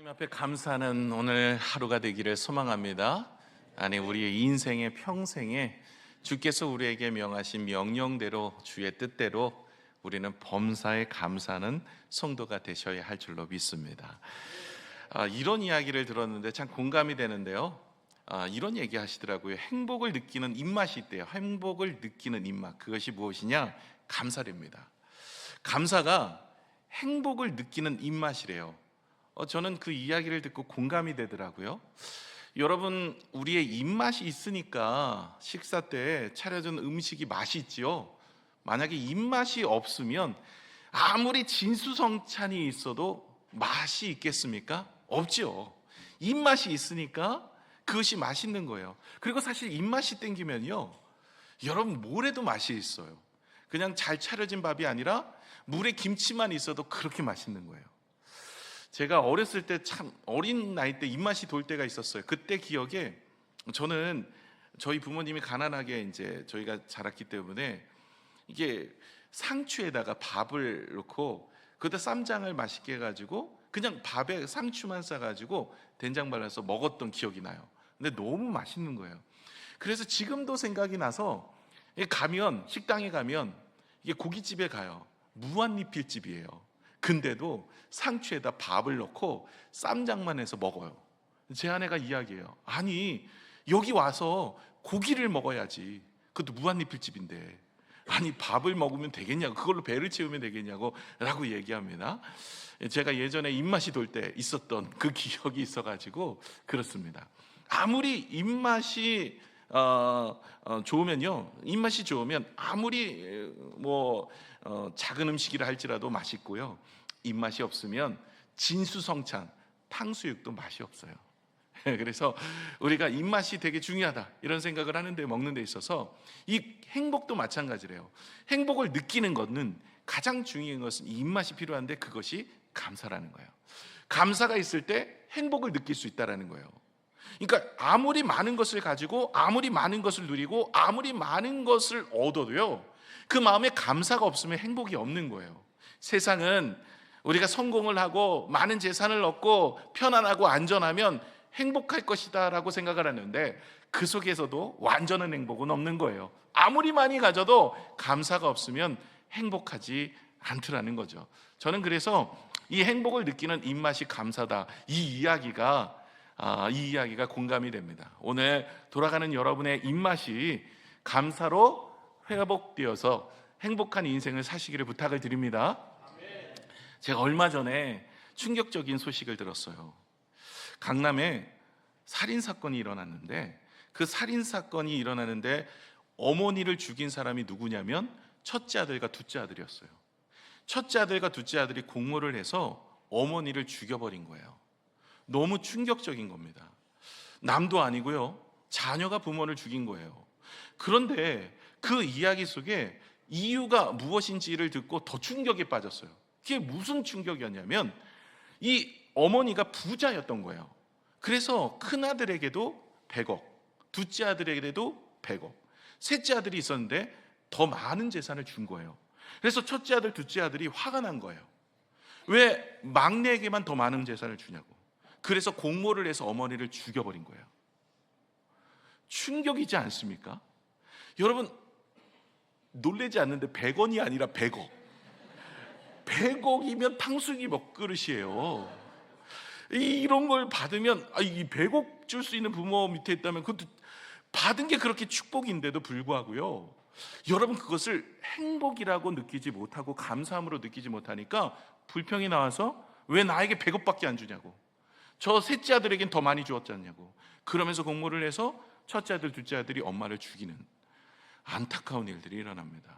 하나님 앞에 감사하는 오늘 하루가 되기를 소망합니다. 아니, 우리의 인생의 평생에 주께서 우리에게 명하신 명령대로, 주의 뜻대로 우리는 범사에 감사하는 성도가 되셔야 할 줄로 믿습니다. 이런 이야기를 들었는데 참 공감이 되는데요. 이런 얘기 하시더라고요. 행복을 느끼는 입맛이 있대요. 행복을 느끼는 입맛, 그것이 무엇이냐? 감사랍니다. 감사가 행복을 느끼는 입맛이래요. 저는 그 이야기를 듣고 공감이 되더라고요. 여러분, 우리의 입맛이 있으니까 식사 때 차려준 음식이 맛이 있지요. 만약에 입맛이 없으면 아무리 진수성찬이 있어도 맛이 있겠습니까? 없죠. 입맛이 있으니까 그것이 맛있는 거예요. 그리고 사실 입맛이 땡기면요, 여러분, 뭘 해도 맛이 있어요. 그냥 잘 차려진 밥이 아니라 물에 김치만 있어도 그렇게 맛있는 거예요. 제가 어렸을 때 참 어린 나이 때 입맛이 돌 때가 있었어요. 그때 기억에 저는 저희 부모님이 가난하게 이제 저희가 자랐기 때문에 이게 상추에다가 밥을 넣고 그때 쌈장을 맛있게 해가지고 그냥 밥에 상추만 싸가지고 된장 발라서 먹었던 기억이 나요. 근데 너무 맛있는 거예요. 그래서 지금도 생각이 나서 가면, 식당에 가면, 이게 고깃집에 가요. 무한리필집이에요. 근데도 상추에다 밥을 넣고 쌈장만 해서 먹어요. 제 아내가 이야기해요. 아니, 여기 와서 고기를 먹어야지. 그것도 무한리필집인데 아니, 밥을 먹으면 되겠냐고, 그걸로 배를 채우면 되겠냐고 라고 얘기합니다. 제가 예전에 입맛이 돌 때 있었던 그 기억이 있어가지고 그렇습니다. 아무리 입맛이 좋으면요, 입맛이 좋으면 아무리 작은 음식이라 할지라도 맛있고요, 입맛이 없으면 진수성찬 탕수육도 맛이 없어요. 그래서 우리가 입맛이 되게 중요하다 이런 생각을 하는데, 먹는 데 있어서 이 행복도 마찬가지래요. 행복을 느끼는 것은 가장 중요한 것은 입맛이 필요한데 그것이 감사라는 거예요. 감사가 있을 때 행복을 느낄 수 있다는 거예요. 그러니까 아무리 많은 것을 가지고 아무리 많은 것을 누리고 아무리 많은 것을 얻어도요, 그 마음에 감사가 없으면 행복이 없는 거예요. 세상은 우리가 성공을 하고 많은 재산을 얻고 편안하고 안전하면 행복할 것이다 라고 생각을 하는데, 그 속에서도 완전한 행복은 없는 거예요. 아무리 많이 가져도 감사가 없으면 행복하지 않더라는 거죠. 저는 그래서 이 행복을 느끼는 입맛이 감사다, 이 이야기가 공감이 됩니다. 오늘 돌아가는 여러분의 입맛이 감사로 회복되어서 행복한 인생을 사시기를 부탁을 드립니다. 제가 얼마 전에 충격적인 소식을 들었어요. 강남에 살인사건이 일어났는데, 그 살인사건이 일어나는데 어머니를 죽인 사람이 누구냐면 첫째 아들과 둘째 아들이었어요. 첫째 아들과 둘째 아들이 공모를 해서 어머니를 죽여버린 거예요. 너무 충격적인 겁니다. 남도 아니고요, 자녀가 부모를 죽인 거예요. 그런데 그 이야기 속에 이유가 무엇인지를 듣고 더 충격에 빠졌어요. 그게 무슨 충격이었냐면, 이 어머니가 부자였던 거예요. 그래서 큰아들에게도 100억, 둘째 아들에게도 100억, 셋째 아들이 있었는데 더 많은 재산을 준 거예요. 그래서 첫째 아들, 둘째 아들이 화가 난 거예요. 왜 막내에게만 더 많은 재산을 주냐고. 그래서 공모를 해서 어머니를 죽여버린 거예요. 충격이지 않습니까? 여러분, 놀라지 않는데 100원이 아니라 100억. 100억이면 탕수육이 먹그릇이에요. 이런 걸 받으면, 이 100억 줄 수 있는 부모 밑에 있다면 그것도 받은 게 그렇게 축복인데도 불구하고요, 여러분, 그것을 행복이라고 느끼지 못하고 감사함으로 느끼지 못하니까 불평이 나와서 왜 나에게 100억밖에 안 주냐고, 저 셋째 아들에겐 더 많이 주었지 않냐고, 그러면서 공모를 해서 첫째 아들, 둘째 아들이 엄마를 죽이는 안타까운 일들이 일어납니다.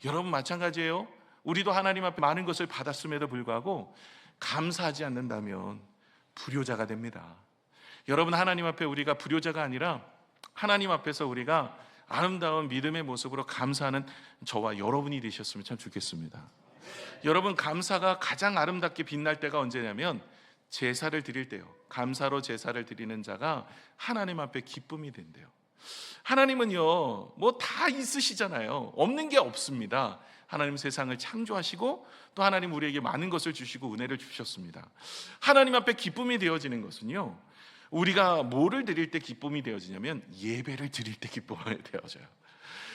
여러분, 마찬가지예요. 우리도 하나님 앞에 많은 것을 받았음에도 불구하고 감사하지 않는다면 불효자가 됩니다. 여러분, 하나님 앞에 우리가 불효자가 아니라 하나님 앞에서 우리가 아름다운 믿음의 모습으로 감사하는 저와 여러분이 되셨으면 참 좋겠습니다. 여러분, 감사가 가장 아름답게 빛날 때가 언제냐면 제사를 드릴 때요. 감사로 제사를 드리는 자가 하나님 앞에 기쁨이 된대요. 하나님은요, 뭐 다 있으시잖아요. 없는 게 없습니다. 하나님 세상을 창조하시고 또 하나님 우리에게 많은 것을 주시고 은혜를 주셨습니다. 하나님 앞에 기쁨이 되어지는 것은요, 우리가 뭐를 드릴 때 기쁨이 되어지냐면 예배를 드릴 때 기쁨이 되어져요.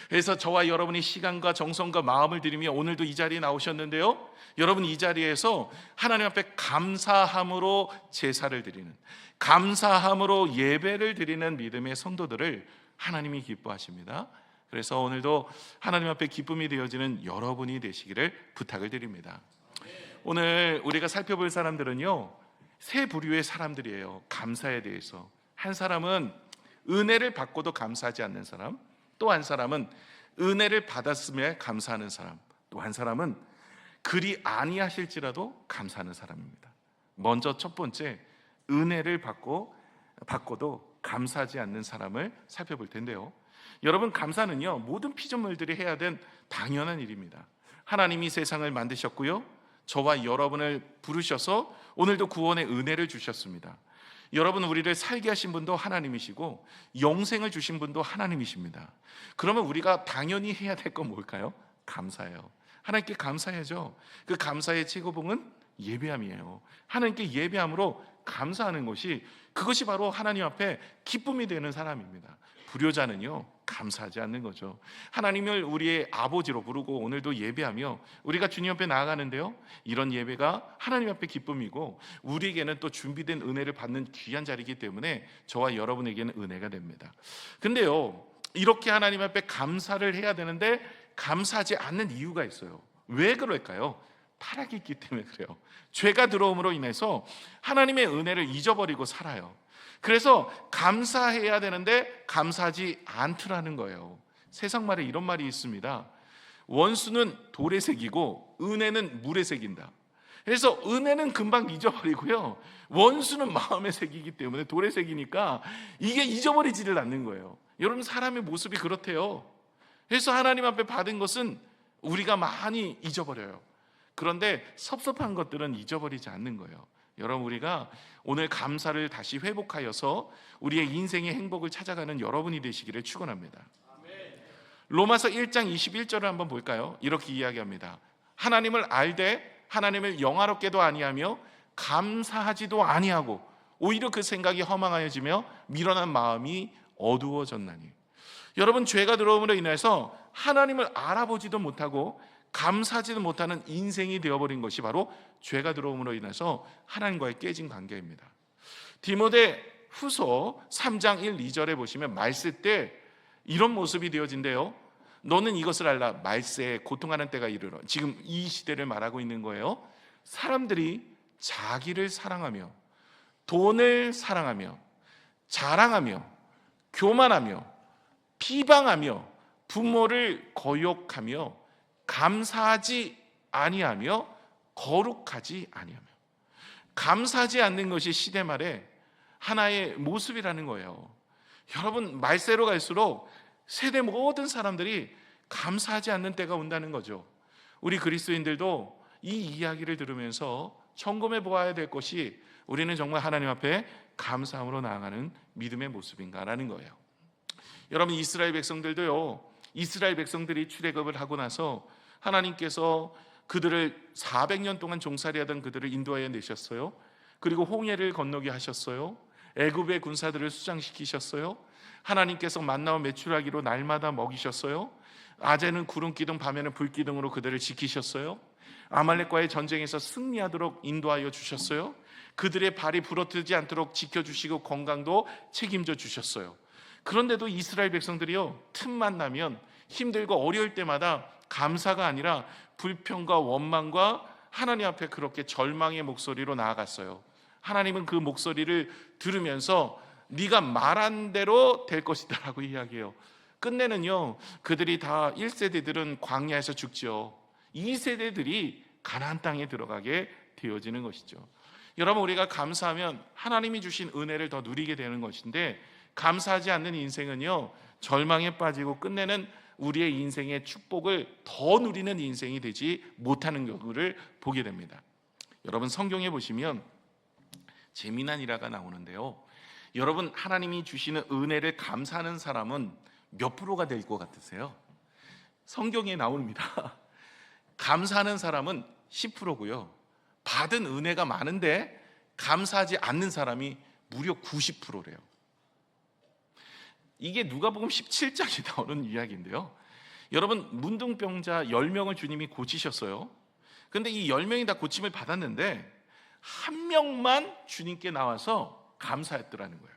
그래서 저와 여러분이 시간과 정성과 마음을 들이며 오늘도 이 자리에 나오셨는데요, 여러분 이 자리에서 하나님 앞에 감사함으로 제사를 드리는, 감사함으로 예배를 드리는 믿음의 성도들을 하나님이 기뻐하십니다. 그래서 오늘도 하나님 앞에 기쁨이 되어지는 여러분이 되시기를 부탁을 드립니다. 오늘 우리가 살펴볼 사람들은요, 세 부류의 사람들이에요. 감사에 대해서. 한 사람은 은혜를 받고도 감사하지 않는 사람, 또 한 사람은 은혜를 받았음에 감사하는 사람, 또 한 사람은 그리 아니하실지라도 감사하는 사람입니다. 먼저 첫 번째, 은혜를 받고도 감사하지 않는 사람을 살펴볼 텐데요, 여러분, 감사는요 모든 피조물들이 해야 된 당연한 일입니다. 하나님이 세상을 만드셨고요, 저와 여러분을 부르셔서 오늘도 구원의 은혜를 주셨습니다. 여러분, 우리를 살게 하신 분도 하나님이시고 영생을 주신 분도 하나님이십니다. 그러면 우리가 당연히 해야 될 건 뭘까요? 감사해요. 하나님께 감사해야죠. 그 감사의 최고봉은 예배함이에요. 하나님께 예배함으로 감사하는 것이, 그것이 바로 하나님 앞에 기쁨이 되는 사람입니다. 불효자는요 감사하지 않는 거죠. 하나님을 우리의 아버지로 부르고 오늘도 예배하며 우리가 주님 앞에 나아가는데요, 이런 예배가 하나님 앞에 기쁨이고 우리에게는 또 준비된 은혜를 받는 귀한 자리이기 때문에 저와 여러분에게는 은혜가 됩니다. 근데요, 이렇게 하나님 앞에 감사를 해야 되는데 감사하지 않는 이유가 있어요. 왜 그럴까요? 타락이 있기 때문에 그래요. 죄가 들어옴으로 인해서 하나님의 은혜를 잊어버리고 살아요. 그래서 감사해야 되는데 감사하지 않더라는 거예요. 세상 말에 이런 말이 있습니다. 원수는 돌에 새기고 은혜는 물에 새긴다. 그래서 은혜는 금방 잊어버리고요, 원수는 마음에 새기기 때문에 돌에 새기니까 이게 잊어버리지를 않는 거예요. 여러분, 사람의 모습이 그렇대요. 그래서 하나님 앞에 받은 것은 우리가 많이 잊어버려요. 그런데 섭섭한 것들은 잊어버리지 않는 거예요. 여러분, 우리가 오늘 감사를 다시 회복하여서 우리의 인생의 행복을 찾아가는 여러분이 되시기를 축원합니다. 로마서 1장 21절을 한번 볼까요? 이렇게 이야기합니다. 하나님을 알되 하나님을 영화롭게도 아니하며 감사하지도 아니하고 오히려 그 생각이 허망하여지며 미련한 마음이 어두워졌나니. 여러분, 죄가 들어옴으로 인해서 하나님을 알아보지도 못하고 감사하지도 못하는 인생이 되어버린 것이 바로 죄가 들어옴으로 인해서 하나님과의 깨진 관계입니다. 디모데 후서 3장 1, 2절에 보시면 말세 때 이런 모습이 되어진대요. 너는 이것을 알라. 말세에 고통하는 때가 이르러. 지금 이 시대를 말하고 있는 거예요. 사람들이 자기를 사랑하며 돈을 사랑하며 자랑하며 교만하며 비방하며 부모를 거욕하며 감사하지 아니하며 거룩하지 아니하며. 감사하지 않는 것이 시대 말에 하나의 모습이라는 거예요. 여러분, 말세로 갈수록 세대 모든 사람들이 감사하지 않는 때가 온다는 거죠. 우리 그리스도인들도 이 이야기를 들으면서 점검해 보아야 될 것이, 우리는 정말 하나님 앞에 감사함으로 나아가는 믿음의 모습인가라는 거예요. 여러분, 이스라엘 백성들도요, 이스라엘 백성들이 출애굽을 하고 나서 하나님께서 그들을 400년 동안 종살이하던 그들을 인도하여 내셨어요. 그리고 홍해를 건너게 하셨어요. 애굽의 군사들을 수장시키셨어요. 하나님께서 만나와 메추라기로 날마다 먹이셨어요. 낮에는 구름기둥, 밤에는 불기둥으로 그들을 지키셨어요. 아말렉과의 전쟁에서 승리하도록 인도하여 주셨어요. 그들의 발이 부러뜨지 않도록 지켜주시고 건강도 책임져 주셨어요. 그런데도 이스라엘 백성들이요, 틈만 나면 힘들고 어려울 때마다 감사가 아니라 불평과 원망과 하나님 앞에 그렇게 절망의 목소리로 나아갔어요. 하나님은 그 목소리를 들으면서 네가 말한 대로 될 것이다 라고 이야기해요. 끝내는요, 그들이 다 1세대들은 광야에서 죽죠. 2세대들이 가나안 땅에 들어가게 되어지는 것이죠. 여러분, 우리가 감사하면 하나님이 주신 은혜를 더 누리게 되는 것인데, 감사하지 않는 인생은요, 절망에 빠지고 끝내는 우리의 인생의 축복을 더 누리는 인생이 되지 못하는 경우를 보게 됩니다. 여러분, 성경에 보시면 재미난 일화가 나오는데요, 여러분, 하나님이 주시는 은혜를 감사하는 사람은 몇 프로가 될 것 같으세요? 성경에 나옵니다. 감사하는 사람은 10%고요. 받은 은혜가 많은데 감사하지 않는 사람이 무려 90%래요. 이게 누가복음 17장에 나오는 이야기인데요. 여러분, 문둥병자 10명을 주님이 고치셨어요. 근데 이 10명이 다 고침을 받았는데 한 명만 주님께 나와서 감사했더라는 거예요.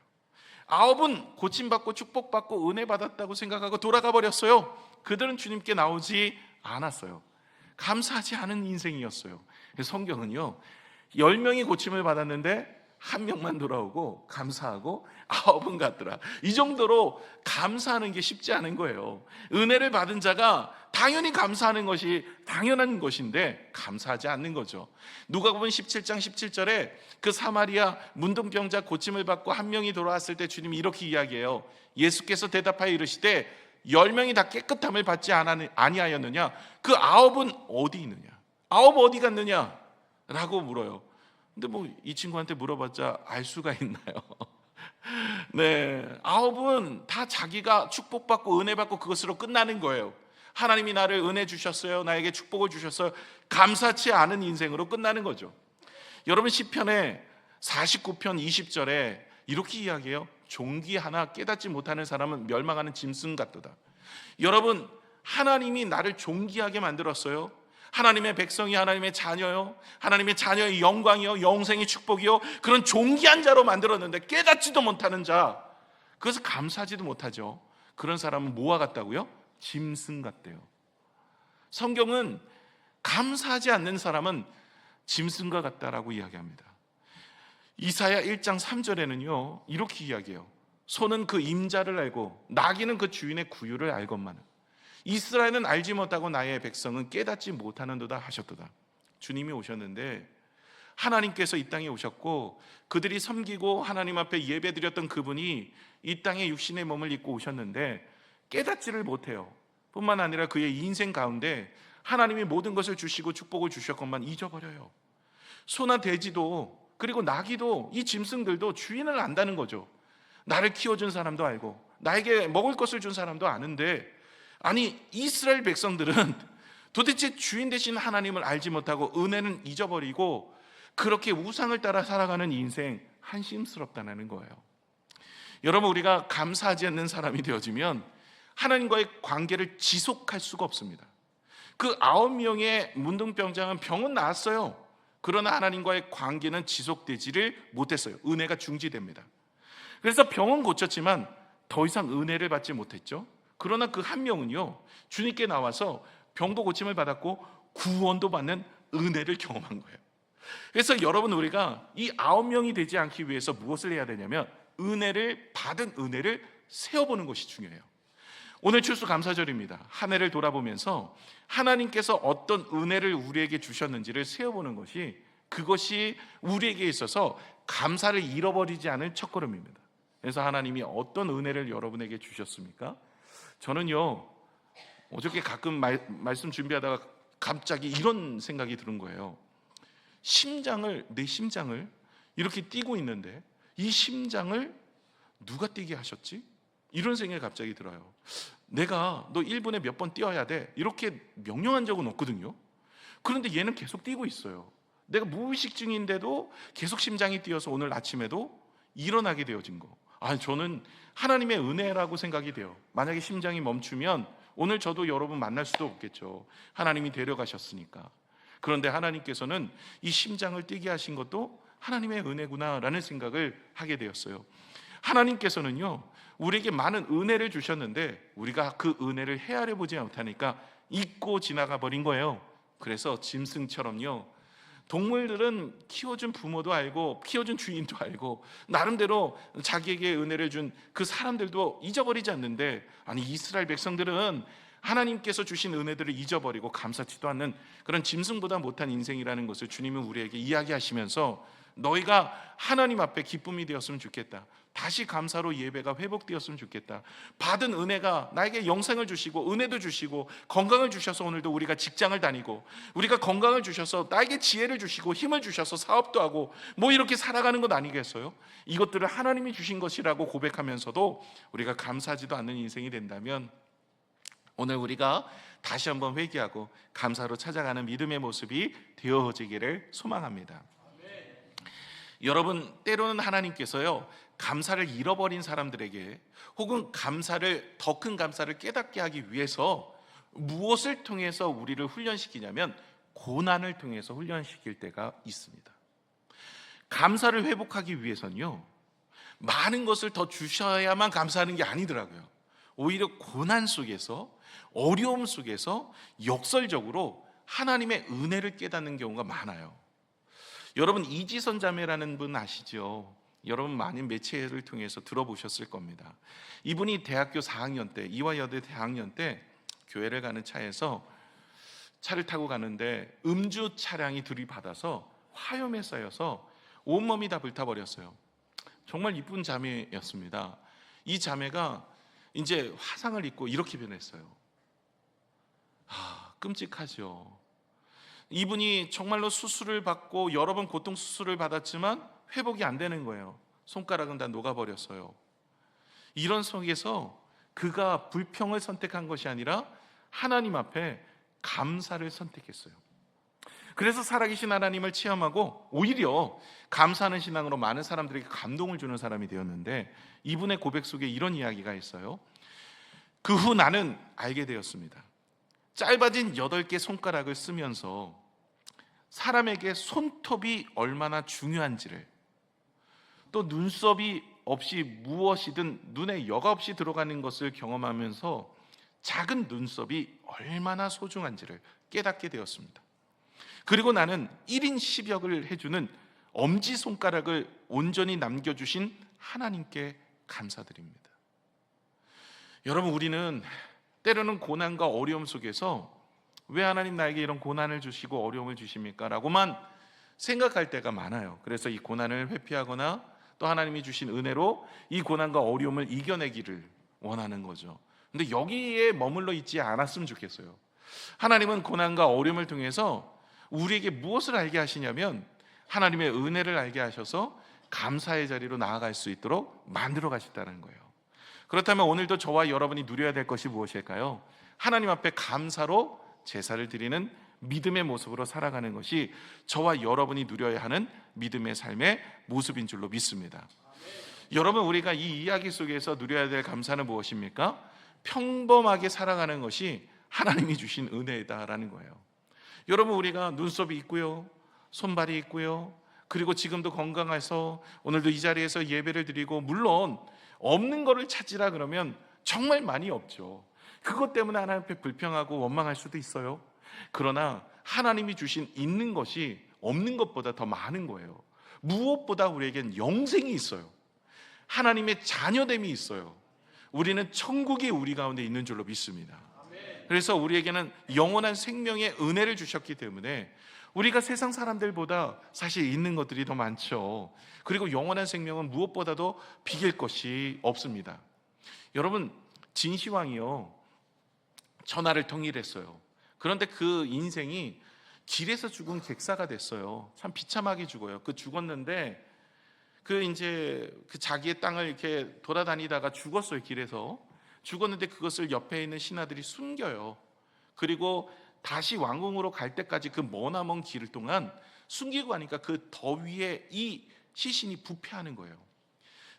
9은 고침받고 축복받고 은혜 받았다고 생각하고 돌아가 버렸어요. 그들은 주님께 나오지 않았어요. 감사하지 않은 인생이었어요. 성경은요, 10명이 고침을 받았는데 한 명만 돌아오고 감사하고 9은 갔더라. 이 정도로 감사하는 게 쉽지 않은 거예요. 은혜를 받은 자가 당연히 감사하는 것이 당연한 것인데 감사하지 않는 거죠. 누가복음 17장 17절에 그 사마리아 문둥병자 고침을 받고 한 명이 돌아왔을 때 주님이 이렇게 이야기해요. 예수께서 대답하여 이르시되 10명이 다 깨끗함을 받지 아니하였느냐? 그 9은 어디 있느냐? 9 어디 갔느냐? 라고 물어요. 근데 뭐 이 친구한테 물어봤자 알 수가 있나요? 네, 9은 다 자기가 축복받고 은혜받고 그것으로 끝나는 거예요. 하나님이 나를 은혜 주셨어요, 나에게 축복을 주셨어요, 감사치 않은 인생으로 끝나는 거죠. 여러분, 시편의 49편 20절에 이렇게 이야기해요. 종기 하나 깨닫지 못하는 사람은 멸망하는 짐승 같도다. 여러분, 하나님이 나를 존귀하게 만들었어요. 하나님의 백성이 하나님의 자녀요, 하나님의 자녀의 영광이요, 영생의 축복이요, 그런 존귀한 자로 만들었는데 깨닫지도 못하는 자, 그것을 감사하지도 못하죠. 그런 사람은 뭐와 같다고요? 짐승 같대요. 성경은 감사하지 않는 사람은 짐승과 같다라고 이야기합니다. 이사야 1장 3절에는요 이렇게 이야기해요. 소는 그 임자를 알고 나귀는 그 주인의 구유를 알건만은 이스라엘은 알지 못하고 나의 백성은 깨닫지 못하는도다 하셨도다. 주님이 오셨는데 하나님께서 이 땅에 오셨고 그들이 섬기고 하나님 앞에 예배드렸던 그분이 이 땅에 육신의 몸을 입고 오셨는데 깨닫지를 못해요. 뿐만 아니라 그의 인생 가운데 하나님이 모든 것을 주시고 축복을 주셨건만 잊어버려요. 소나 돼지도 그리고 나귀도 이 짐승들도 주인을 안다는 거죠. 나를 키워준 사람도 알고 나에게 먹을 것을 준 사람도 아는데, 아니 이스라엘 백성들은 도대체 주인 되신 하나님을 알지 못하고 은혜는 잊어버리고 그렇게 우상을 따라 살아가는 인생, 한심스럽다는 거예요. 여러분, 우리가 감사하지 않는 사람이 되어지면 하나님과의 관계를 지속할 수가 없습니다. 그 9명의 문둥병자는 병은 나았어요. 그러나 하나님과의 관계는 지속되지를 못했어요. 은혜가 중지됩니다. 그래서 병은 고쳤지만 더 이상 은혜를 받지 못했죠. 그러나 그 한 명은요 주님께 나와서 병도 고침을 받았고 구원도 받는 은혜를 경험한 거예요. 그래서 여러분, 우리가 이 9명이 되지 않기 위해서 무엇을 해야 되냐면 은혜를 받은 은혜를 세어보는 것이 중요해요. 오늘 추수감사절입니다. 한 해를 돌아보면서 하나님께서 어떤 은혜를 우리에게 주셨는지를 세어보는 것이, 그것이 우리에게 있어서 감사를 잃어버리지 않을 첫걸음입니다. 그래서 하나님이 어떤 은혜를 여러분에게 주셨습니까? 저는요 어저께 가끔 말씀 준비하다가 갑자기 이런 생각이 드는 거예요. 내 심장을 이렇게 뛰고 있는데 이 심장을 누가 뛰게 하셨지? 이런 생각이 갑자기 들어요. 내가 너 1분에 몇 번 뛰어야 돼 이렇게 명령한 적은 없거든요. 그런데 얘는 계속 뛰고 있어요. 내가 무의식 중인데도 계속 심장이 뛰어서 오늘 아침에도 일어나게 되어진 거. 저는 하나님의 은혜라고 생각이 돼요. 만약에 심장이 멈추면 오늘 저도 여러분 만날 수도 없겠죠. 하나님이 데려가셨으니까. 그런데 하나님께서는 이 심장을 뛰게 하신 것도 하나님의 은혜구나라는 생각을 하게 되었어요. 하나님께서는요 우리에게 많은 은혜를 주셨는데 우리가 그 은혜를 헤아려 보지 못하니까 잊고 지나가 버린 거예요. 그래서 짐승처럼요, 동물들은 키워준 부모도 알고 키워준 주인도 알고 나름대로 자기에게 은혜를 준 그 사람들도 잊어버리지 않는데, 아니 이스라엘 백성들은 하나님께서 주신 은혜들을 잊어버리고 감사치도 않는 그런 짐승보다 못한 인생이라는 것을 주님은 우리에게 이야기하시면서 너희가 하나님 앞에 기쁨이 되었으면 좋겠다. 다시 감사로 예배가 회복되었으면 좋겠다. 받은 은혜가 나에게 영생을 주시고 은혜도 주시고 건강을 주셔서 오늘도 우리가 직장을 다니고, 우리가 건강을 주셔서 나에게 지혜를 주시고 힘을 주셔서 사업도 하고 뭐 이렇게 살아가는 것 아니겠어요? 이것들을 하나님이 주신 것이라고 고백하면서도 우리가 감사하지도 않는 인생이 된다면 오늘 우리가 다시 한번 회개하고 감사로 찾아가는 믿음의 모습이 되어지기를 소망합니다. 여러분, 때로는 하나님께서요, 감사를 잃어버린 사람들에게 혹은 감사를, 더 큰 감사를 깨닫게 하기 위해서 무엇을 통해서 우리를 훈련시키냐면 고난을 통해서 훈련시킬 때가 있습니다. 감사를 회복하기 위해서는요, 많은 것을 더 주셔야만 감사하는 게 아니더라고요. 오히려 고난 속에서, 어려움 속에서 역설적으로 하나님의 은혜를 깨닫는 경우가 많아요. 여러분, 이지선 자매라는 분 아시죠? 여러분 많은 매체를 통해서 들어보셨을 겁니다. 이분이 대학교 4학년 때, 이화여대 대학년 때 교회를 가는 차에서 차를 타고 가는데 음주 차량이 들이받아서 화염에 쌓여서 온몸이 다 불타버렸어요. 정말 이쁜 자매였습니다. 이 자매가 이제 화상을 입고 이렇게 변했어요. 끔찍하죠. 이분이 정말로 수술을 받고 여러 번 고통 수술을 받았지만 회복이 안 되는 거예요. 손가락은 다 녹아버렸어요. 이런 속에서 그가 불평을 선택한 것이 아니라 하나님 앞에 감사를 선택했어요. 그래서 살아계신 하나님을 체험하고 오히려 감사하는 신앙으로 많은 사람들에게 감동을 주는 사람이 되었는데, 이분의 고백 속에 이런 이야기가 있어요. 그 후 나는 알게 되었습니다. 짧아진 8개 손가락을 쓰면서 사람에게 손톱이 얼마나 중요한지를, 또 눈썹이 없이 무엇이든 눈에 여과 없이 들어가는 것을 경험하면서 작은 눈썹이 얼마나 소중한지를 깨닫게 되었습니다. 그리고 나는 1인 10역을 해주는 엄지손가락을 온전히 남겨주신 하나님께 감사드립니다. 여러분, 우리는 때로는 고난과 어려움 속에서 왜 하나님 나에게 이런 고난을 주시고 어려움을 주십니까? 라고만 생각할 때가 많아요. 그래서 이 고난을 회피하거나 또 하나님이 주신 은혜로 이 고난과 어려움을 이겨내기를 원하는 거죠. 근데 여기에 머물러 있지 않았으면 좋겠어요. 하나님은 고난과 어려움을 통해서 우리에게 무엇을 알게 하시냐면 하나님의 은혜를 알게 하셔서 감사의 자리로 나아갈 수 있도록 만들어 가신다는 거예요. 그렇다면 오늘도 저와 여러분이 누려야 될 것이 무엇일까요? 하나님 앞에 감사로 제사를 드리는 믿음의 모습으로 살아가는 것이 저와 여러분이 누려야 하는 믿음의 삶의 모습인 줄로 믿습니다. 여러분, 우리가 이 이야기 속에서 누려야 될 감사는 무엇입니까? 평범하게 살아가는 것이 하나님이 주신 은혜다라는 거예요. 여러분, 우리가 눈썹이 있고요, 손발이 있고요, 그리고 지금도 건강해서 오늘도 이 자리에서 예배를 드리고, 물론 없는 거를 찾으라 그러면 정말 많이 없죠. 그것 때문에 하나님 앞에 불평하고 원망할 수도 있어요. 그러나 하나님이 주신 있는 것이 없는 것보다 더 많은 거예요. 무엇보다 우리에겐 영생이 있어요. 하나님의 자녀됨이 있어요. 우리는 천국이 우리 가운데 있는 줄로 믿습니다. 그래서 우리에게는 영원한 생명의 은혜를 주셨기 때문에 우리가 세상 사람들보다 사실 있는 것들이 더 많죠. 그리고 영원한 생명은 무엇보다도 비길 것이 없습니다. 여러분, 진시황이요, 천하를 통일했어요. 그런데 그 인생이 길에서 죽은 객사가 됐어요. 참 비참하게 죽어요. 그 죽었는데 이제 자기의 땅을 이렇게 돌아다니다가 죽었어요. 길에서 죽었는데 그것을 옆에 있는 신하들이 숨겨요. 그리고 다시 왕궁으로 갈 때까지 그 머나먼 길 동안 숨기고 가니까 그 더위에 이 시신이 부패하는 거예요.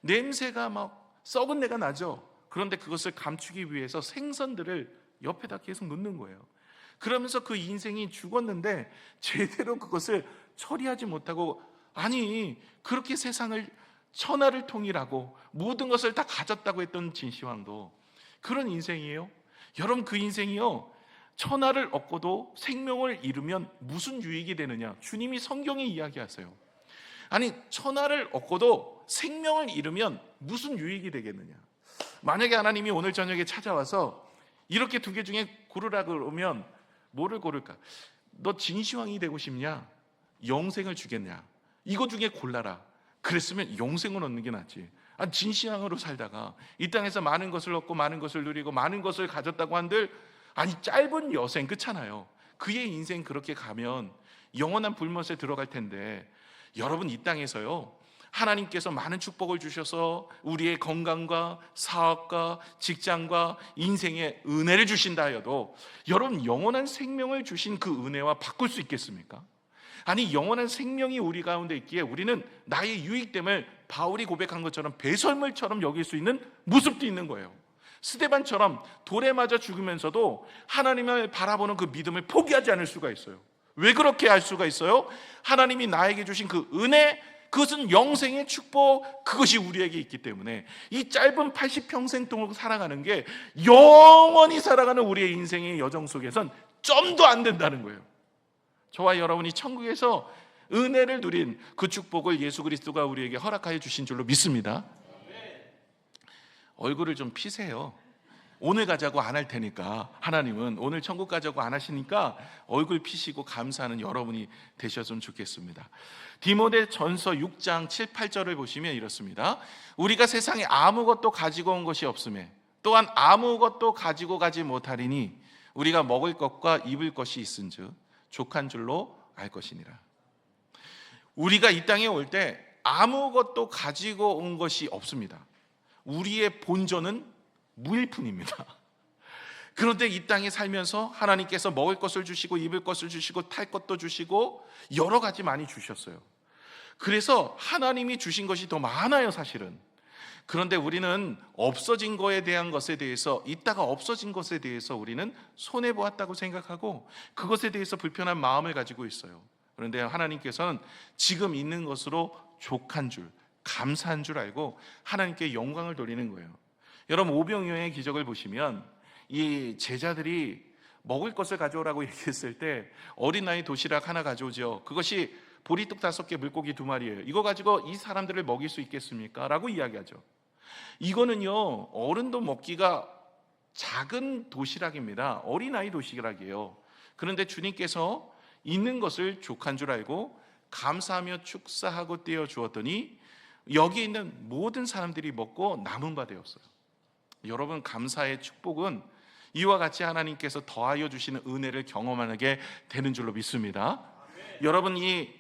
냄새가 막 썩은 내가 나죠. 그런데 그것을 감추기 위해서 생선들을 옆에다 계속 놓는 거예요. 그러면서 그 인생이 죽었는데 제대로 그것을 처리하지 못하고, 아니 그렇게 세상을, 천하를 통일하고 모든 것을 다 가졌다고 했던 진시황도 그런 인생이에요. 여러분, 그 인생이요, 천하를 얻고도 생명을 잃으면 무슨 유익이 되느냐? 주님이 성경에 이야기하세요. 아니, 천하를 얻고도 생명을 잃으면 무슨 유익이 되겠느냐? 만약에 하나님이 오늘 저녁에 찾아와서 이렇게 두 개 중에 고르라 그러면 뭐를 고를까? 너 진시황이 되고 싶냐? 영생을 주겠냐? 이거 중에 골라라. 그랬으면 영생을 얻는 게 낫지. 진시황으로 살다가 이 땅에서 많은 것을 얻고 많은 것을 누리고 많은 것을 가졌다고 한들, 아니 짧은 여생, 그렇잖아요. 그의 인생 그렇게 가면 영원한 불못에 들어갈 텐데, 여러분 이 땅에서요 하나님께서 많은 축복을 주셔서 우리의 건강과 사업과 직장과 인생에 은혜를 주신다 하여도 여러분, 영원한 생명을 주신 그 은혜와 바꿀 수 있겠습니까? 아니, 영원한 생명이 우리 가운데 있기에 우리는 나의 유익됨을 바울이 고백한 것처럼 배설물처럼 여길 수 있는 모습도 있는 거예요. 스데반처럼 돌에 맞아 죽으면서도 하나님을 바라보는 그 믿음을 포기하지 않을 수가 있어요. 왜 그렇게 할 수가 있어요? 하나님이 나에게 주신 그 은혜, 그것은 영생의 축복, 그것이 우리에게 있기 때문에 이 짧은 80평생 동안 살아가는 게 영원히 살아가는 우리의 인생의 여정 속에선 점도 안 된다는 거예요. 저와 여러분이 천국에서 은혜를 누린 그 축복을 예수 그리스도가 우리에게 허락하여 주신 줄로 믿습니다. 얼굴을 좀 피세요. 오늘 가자고 안 할 테니까, 하나님은 오늘 천국 가자고 안 하시니까 얼굴 피시고 감사하는 여러분이 되셨으면 좋겠습니다. 디모데전서 6장 7, 8절을 보시면 이렇습니다. 우리가 세상에 아무것도 가지고 온 것이 없음에 또한 아무것도 가지고 가지 못하리니 우리가 먹을 것과 입을 것이 있은즉 족한 줄로 알 것이니라. 우리가 이 땅에 올 때 아무것도 가지고 온 것이 없습니다. 우리의 본전은 무일푼입니다. 그런데 이 땅에 살면서 하나님께서 먹을 것을 주시고 입을 것을 주시고 탈 것도 주시고 여러 가지 많이 주셨어요. 그래서 하나님이 주신 것이 더 많아요, 사실은. 그런데 우리는 없어진 것에 대한 것에 대해서, 있다가 없어진 것에 대해서 우리는 손해보았다고 생각하고 그것에 대해서 불편한 마음을 가지고 있어요. 그런데 하나님께서는 지금 있는 것으로 족한 줄, 감사한 줄 알고 하나님께 영광을 돌리는 거예요. 여러분, 오병이어의 기적을 보시면 이 제자들이 먹을 것을 가져오라고 얘기했을 때 어린 나이 도시락 하나 가져오죠. 그것이 보리떡 5개, 물고기 2마리예요. 이거 가지고 이 사람들을 먹일 수 있겠습니까? 라고 이야기하죠. 이거는요, 어른도 먹기가 작은 도시락입니다. 어린아이 도시락이에요. 그런데 주님께서 있는 것을 족한 줄 알고 감사하며 축사하고 떼어 주었더니 여기 있는 모든 사람들이 먹고 남은 바 되었어요. 여러분, 감사의 축복은 이와 같이 하나님께서 더하여 주시는 은혜를 경험하게 되는 줄로 믿습니다. 여러분, 이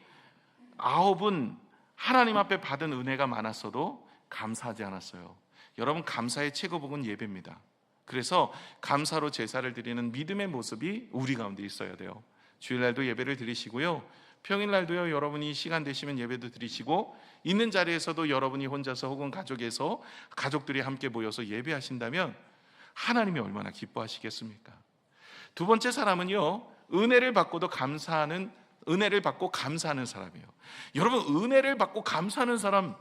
9은 하나님 앞에 받은 은혜가 많았어도 감사하지 않았어요. 여러분, 감사의 최고복은 예배입니다. 그래서 감사로 제사를 드리는 믿음의 모습이 우리 가운데 있어야 돼요. 주일날도 예배를 드리시고요, 평일날도요, 여러분이 시간 되시면 예배도 드리시고, 있는 자리에서도 여러분이 혼자서 혹은 가족들이 함께 모여서 예배하신다면 하나님이 얼마나 기뻐하시겠습니까? 두 번째 사람은요, 은혜를 받고 감사하는 사람이에요. 여러분, 은혜를 받고 감사하는 사람,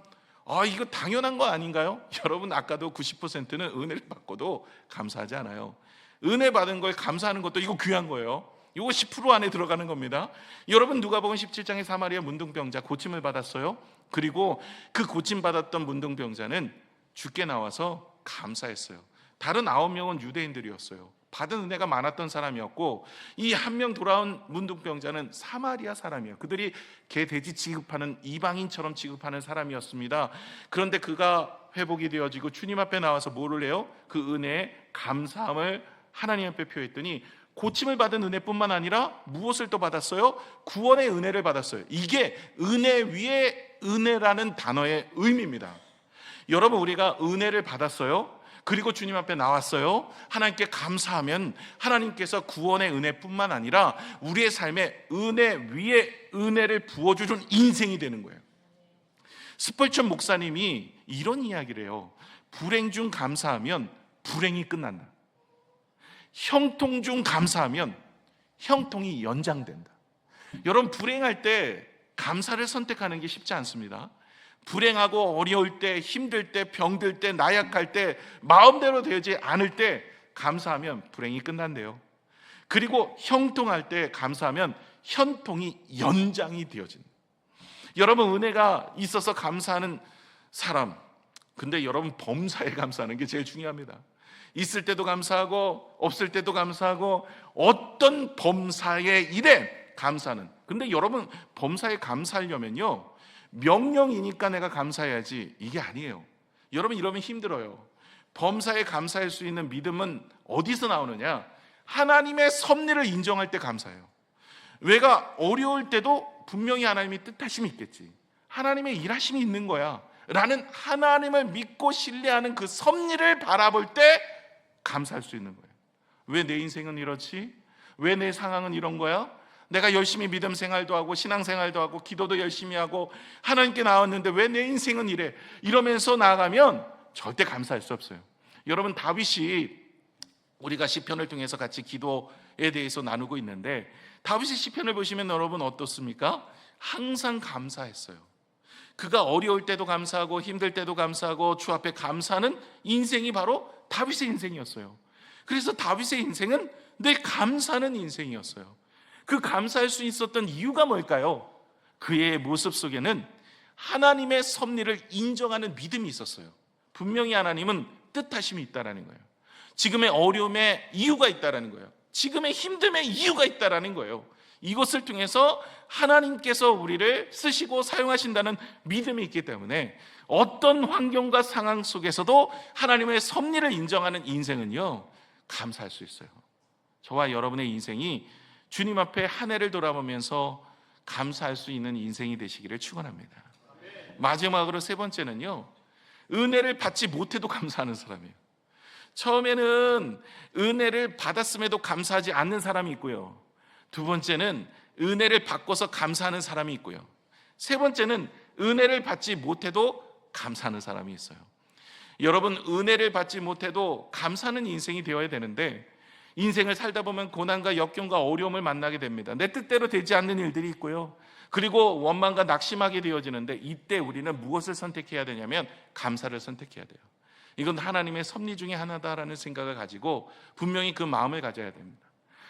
이거 당연한 거 아닌가요? 여러분, 아까도 90%는 은혜를 받고도 감사하지 않아요. 은혜 받은 걸 감사하는 것도 이거 귀한 거예요. 이거 10% 안에 들어가는 겁니다. 여러분, 누가복음 17장의 사마리아 문둥병자 고침을 받았어요. 그리고 그 고침받았던 문둥병자는 주께 나와서 감사했어요. 다른 9명은 유대인들이었어요. 받은 은혜가 많았던 사람이었고, 이 한 명 돌아온 문둥병자는 사마리아 사람이에요. 그들이 개, 돼지 취급하는, 이방인처럼 취급하는 사람이었습니다. 그런데 그가 회복이 되어지고 주님 앞에 나와서 뭐를 해요? 그 은혜에 감사함을 하나님 앞에 표했더니 고침을 받은 은혜뿐만 아니라 무엇을 또 받았어요? 구원의 은혜를 받았어요. 이게 은혜 위에 은혜라는 단어의 의미입니다. 여러분, 우리가 은혜를 받았어요. 그리고 주님 앞에 나왔어요. 하나님께 감사하면 하나님께서 구원의 은혜뿐만 아니라 우리의 삶에 은혜 위에 은혜를 부어주는 인생이 되는 거예요. 스펄전 목사님이 이런 이야기를 해요. 불행 중 감사하면 불행이 끝난다. 형통 중 감사하면 형통이 연장된다. 여러분, 불행할 때 감사를 선택하는 게 쉽지 않습니다. 불행하고 어려울 때, 힘들 때, 병들 때, 나약할 때, 마음대로 되지 않을 때 감사하면 불행이 끝난대요. 그리고 형통할 때 감사하면 현통이 연장이 되어진다. 여러분, 은혜가 있어서 감사하는 사람, 근데 여러분, 범사에 감사하는 게 제일 중요합니다. 있을 때도 감사하고 없을 때도 감사하고 어떤 범사의 일에 감사하는. 근데 여러분, 범사에 감사하려면요, 명령이니까 내가 감사해야지, 이게 아니에요. 여러분, 이러면 힘들어요. 범사에 감사할 수 있는 믿음은 어디서 나오느냐? 하나님의 섭리를 인정할 때 감사해요. 내가 어려울 때도 분명히 하나님이 뜻하심이 있겠지. 하나님의 일하심이 있는 거야 라는 하나님을 믿고 신뢰하는 그 섭리를 바라볼 때 감사할 수 있는 거예요. 왜 내 인생은 이렇지? 왜 내 상황은 이런 거야? 내가 열심히 믿음 생활도 하고 신앙생활도 하고 기도도 열심히 하고 하나님께 나왔는데 왜 내 인생은 이래? 이러면서 나아가면 절대 감사할 수 없어요. 여러분, 다윗이, 우리가 시편을 통해서 같이 기도에 대해서 나누고 있는데, 다윗의 시편을 보시면 여러분 어떻습니까? 항상 감사했어요. 그가 어려울 때도 감사하고 힘들 때도 감사하고 주 앞에 감사하는 인생이 바로 다윗의 인생이었어요. 그래서 다윗의 인생은 늘 감사하는 인생이었어요. 그 감사할 수 있었던 이유가 뭘까요? 그의 모습 속에는 하나님의 섭리를 인정하는 믿음이 있었어요. 분명히 하나님은 뜻하심이 있다라는 거예요. 지금의 어려움에 이유가 있다라는 거예요. 지금의 힘듦에 이유가 있다라는 거예요. 이것을 통해서 하나님께서 우리를 쓰시고 사용하신다는 믿음이 있기 때문에 어떤 환경과 상황 속에서도 하나님의 섭리를 인정하는 인생은요, 감사할 수 있어요. 저와 여러분의 인생이 주님 앞에 한 해를 돌아보면서 감사할 수 있는 인생이 되시기를 축원합니다. 마지막으로 세 번째는요, 은혜를 받지 못해도 감사하는 사람이에요. 처음에는 은혜를 받았음에도 감사하지 않는 사람이 있고요, 두 번째는 은혜를 받고서 감사하는 사람이 있고요, 세 번째는 은혜를 받지 못해도 감사하는 사람이 있어요. 여러분, 은혜를 받지 못해도 감사하는 인생이 되어야 되는데, 인생을 살다 보면 고난과 역경과 어려움을 만나게 됩니다. 내 뜻대로 되지 않는 일들이 있고요, 그리고 원망과 낙심하게 되어지는데, 이때 우리는 무엇을 선택해야 되냐면 감사를 선택해야 돼요. 이건 하나님의 섭리 중에 하나다라는 생각을 가지고 분명히 그 마음을 가져야 됩니다.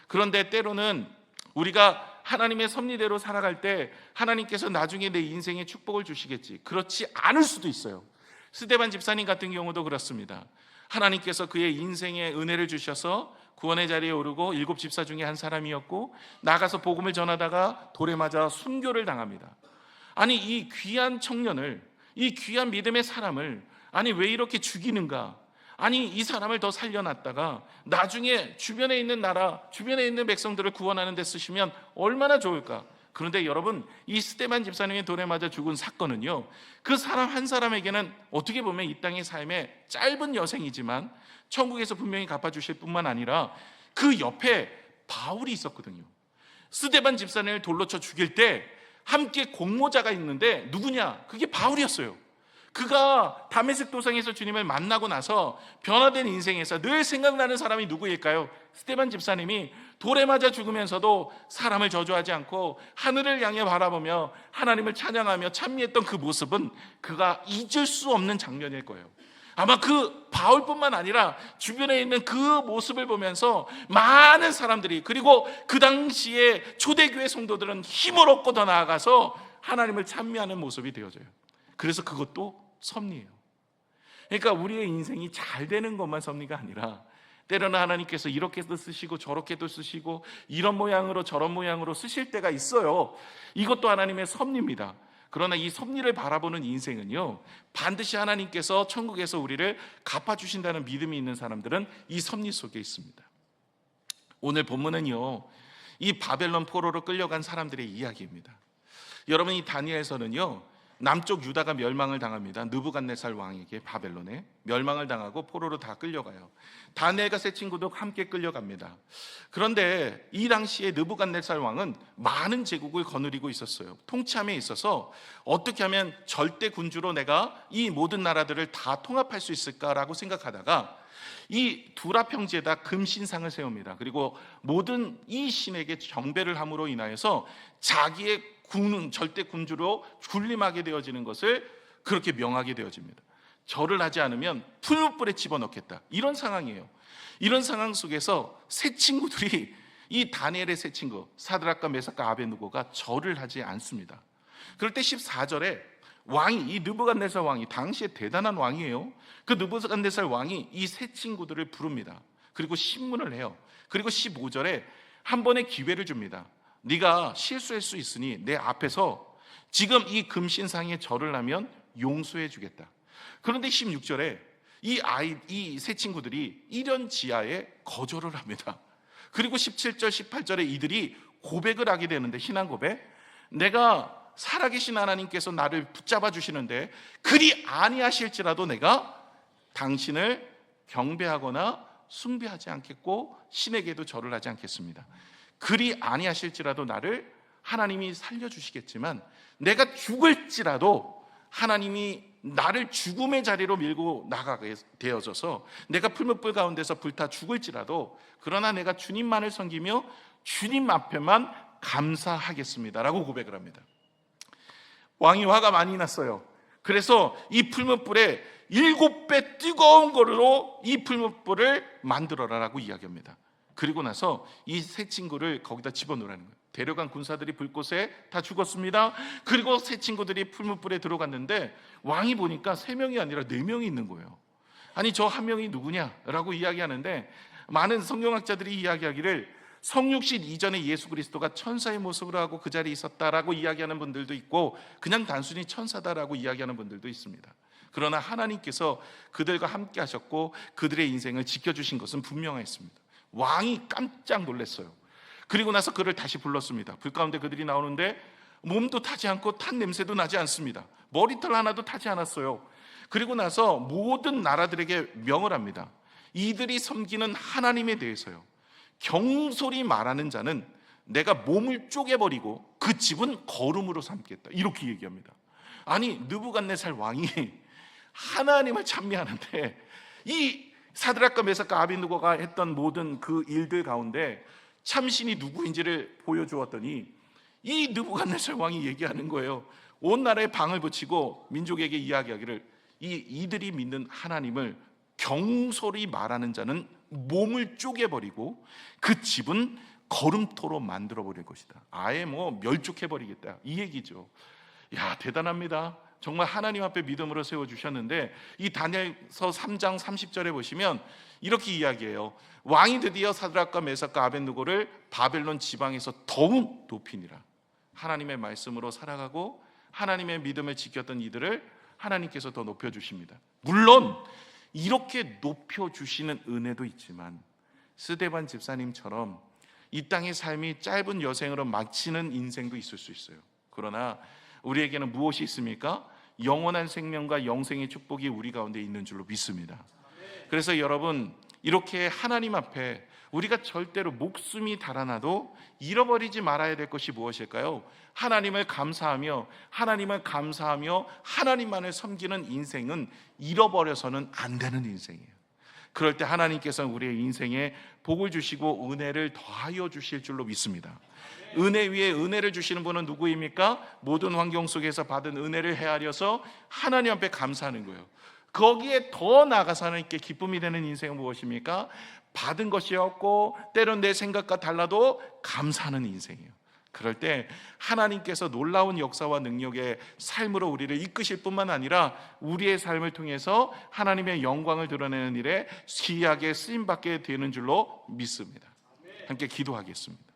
그런데 때로는 우리가 하나님의 섭리대로 살아갈 때 하나님께서 나중에 내 인생에 축복을 주시겠지, 그렇지 않을 수도 있어요. 스데반 집사님 같은 경우도 그렇습니다. 하나님께서 그의 인생에 은혜를 주셔서 구원의 자리에 오르고 7 집사 중에 한 사람이었고, 나가서 복음을 전하다가 돌에 맞아 순교를 당합니다. 아니, 이 귀한 청년을, 이 귀한 믿음의 사람을 아니 왜 이렇게 죽이는가? 아니, 이 사람을 더 살려놨다가 나중에 주변에 있는 나라, 주변에 있는 백성들을 구원하는 데 쓰시면 얼마나 좋을까? 그런데 여러분, 이 스데반 집사님의 돌에 맞아 죽은 사건은요, 그 사람 한 사람에게는 어떻게 보면 이 땅의 삶의 짧은 여생이지만 천국에서 분명히 갚아주실 뿐만 아니라 그 옆에 바울이 있었거든요. 스데반 집사님을 돌로 쳐 죽일 때 함께 공모자가 있는데 누구냐? 그게 바울이었어요. 그가 다메섹 도상에서 주님을 만나고 나서 변화된 인생에서 늘 생각나는 사람이 누구일까요? 스데반 집사님이 돌에 맞아 죽으면서도 사람을 저주하지 않고 하늘을 향해 바라보며 하나님을 찬양하며 찬미했던 그 모습은 그가 잊을 수 없는 장면일 거예요. 아마 그 바울뿐만 아니라 주변에 있는 그 모습을 보면서 많은 사람들이, 그리고 그 당시에 초대교회 성도들은 힘을 얻고 더 나아가서 하나님을 찬미하는 모습이 되어져요. 그래서 그것도 섭리예요. 그러니까 우리의 인생이 잘 되는 것만 섭리가 아니라 때로는 하나님께서 이렇게도 쓰시고 저렇게도 쓰시고 이런 모양으로 저런 모양으로 쓰실 때가 있어요. 이것도 하나님의 섭리입니다. 그러나 이 섭리를 바라보는 인생은요, 반드시 하나님께서 천국에서 우리를 갚아주신다는 믿음이 있는 사람들은 이 섭리 속에 있습니다. 오늘 본문은요, 이 바벨론 포로로 끌려간 사람들의 이야기입니다. 여러분, 이 다니엘서는요, 남쪽 유다가 멸망을 당합니다. 느부갓네살 왕에게, 바벨론에 멸망을 당하고 포로로 다 끌려가요. 다니엘과 세 친구도 함께 끌려갑니다. 그런데 이 당시에 느부갓네살 왕은 많은 제국을 거느리고 있었어요. 통치함에 있어서 어떻게 하면 절대 군주로 내가 이 모든 나라들을 다 통합할 수 있을까라고 생각하다가 이 두랍 형제에다 금신상을 세웁니다. 그리고 모든 이 신에게 경배를 함으로 인하여서 자기의 절대 군주로 군림하게 되어지는 것을 그렇게 명하게 되어집니다. 절을 하지 않으면 풀무불에 집어넣겠다, 이런 상황이에요. 이런 상황 속에서 세 친구들이, 이 다니엘의 세 친구 사드락과 메삭과 아베느고가 절을 하지 않습니다. 그럴 때 14절에 왕이, 이 느부갓네살 왕이, 당시에 대단한 왕이에요. 그 느부갓네살 왕이 이 세 친구들을 부릅니다. 그리고 신문을 해요. 그리고 15절에 한 번의 기회를 줍니다. 네가 실수할 수 있으니 내 앞에서 지금 이 금신상에 절을 하면 용서해 주겠다. 그런데 16절에 이 세 친구들이 1년 지하에 거절을 합니다. 그리고 17절 18절에 이들이 고백을 하게 되는데, 신앙 고백, 내가 살아계신 하나님께서 나를 붙잡아 주시는데 그리 아니하실지라도 내가 당신을 경배하거나 숭배하지 않겠고 신에게도 절을 하지 않겠습니다. 그리 아니하실지라도 나를 하나님이 살려주시겠지만 내가 죽을지라도 하나님이 나를 죽음의 자리로 밀고 나가게 되어져서 내가 풀무불 가운데서 불타 죽을지라도 그러나 내가 주님만을 섬기며 주님 앞에만 감사하겠습니다 라고 고백을 합니다. 왕이 화가 많이 났어요. 그래서 이 풀무불에 7배 뜨거운 거로 이 풀무불을 만들어라라고 이야기합니다. 그리고 나서 이 세 친구를 거기다 집어넣으라는 거예요. 데려간 군사들이 불꽃에 다 죽었습니다. 그리고 세 친구들이 풀무불에 들어갔는데 왕이 보니까 3명이 아니라 4명이 있는 거예요. 아니 저 한 명이 누구냐라고 이야기하는데 많은 성경학자들이 이야기하기를 성육신 이전에 예수 그리스도가 천사의 모습으로 하고 그 자리에 있었다라고 이야기하는 분들도 있고 그냥 단순히 천사다라고 이야기하는 분들도 있습니다. 그러나 하나님께서 그들과 함께 하셨고 그들의 인생을 지켜주신 것은 분명했습니다. 왕이 깜짝 놀랐어요. 그리고 나서 그를 다시 불렀습니다. 불 가운데 그들이 나오는데 몸도 타지 않고 탄 냄새도 나지 않습니다. 머리털 하나도 타지 않았어요. 그리고 나서 모든 나라들에게 명을 합니다. 이들이 섬기는 하나님에 대해서요, 경솔히 말하는 자는 내가 몸을 쪼개버리고 그 집은 거름으로 삼겠다, 이렇게 얘기합니다. 아니 느부갓네살 왕이 하나님을 찬미하는데 이 사드락과 메삭과 아벳느고가 했던 모든 그 일들 가운데 참신이 누구인지를 보여주었더니 이 느부갓네살 왕이 얘기하는 거예요. 온 나라에 방을 붙이고 민족에게 이야기하기를 이들이 믿는 하나님을 경솔히 말하는 자는 몸을 쪼개버리고 그 집은 거름토로 만들어버릴 것이다. 아예 멸족해버리겠다, 이 얘기죠. 야, 대단합니다. 정말 하나님 앞에 믿음으로 세워주셨는데 이 다니엘서 3장 30절에 보시면 이렇게 이야기해요. 왕이 드디어 사드락과 메삭과 아벳느고를 바벨론 지방에서 더욱 높이니라. 하나님의 말씀으로 살아가고 하나님의 믿음을 지켰던 이들을 하나님께서 더 높여주십니다. 물론 이렇게 높여주시는 은혜도 있지만 스데반 집사님처럼 이 땅의 삶이 짧은 여생으로 마치는 인생도 있을 수 있어요. 그러나 우리에게는 무엇이 있습니까? 영원한 생명과 영생의 축복이 우리 가운데 있는 줄로 믿습니다. 그래서 여러분, 이렇게 하나님 앞에 우리가 절대로 목숨이 달아나도 잃어버리지 말아야 될 것이 무엇일까요? 하나님을 감사하며 하나님만을 섬기는 인생은 잃어버려서는 안 되는 인생이에요. 그럴 때 하나님께서는 우리의 인생에 복을 주시고 은혜를 더하여 주실 줄로 믿습니다. 은혜 위에 은혜를 주시는 분은 누구입니까? 모든 환경 속에서 받은 은혜를 헤아려서 하나님 앞에 감사하는 거예요. 거기에 더 나아가서 하나님께 기쁨이 되는 인생은 무엇입니까? 받은 것이 없고 때론 내 생각과 달라도 감사하는 인생이에요. 그럴 때 하나님께서 놀라운 역사와 능력의 삶으로 우리를 이끄실 뿐만 아니라 우리의 삶을 통해서 하나님의 영광을 드러내는 일에 귀하게 쓰임받게 되는 줄로 믿습니다. 함께 기도하겠습니다.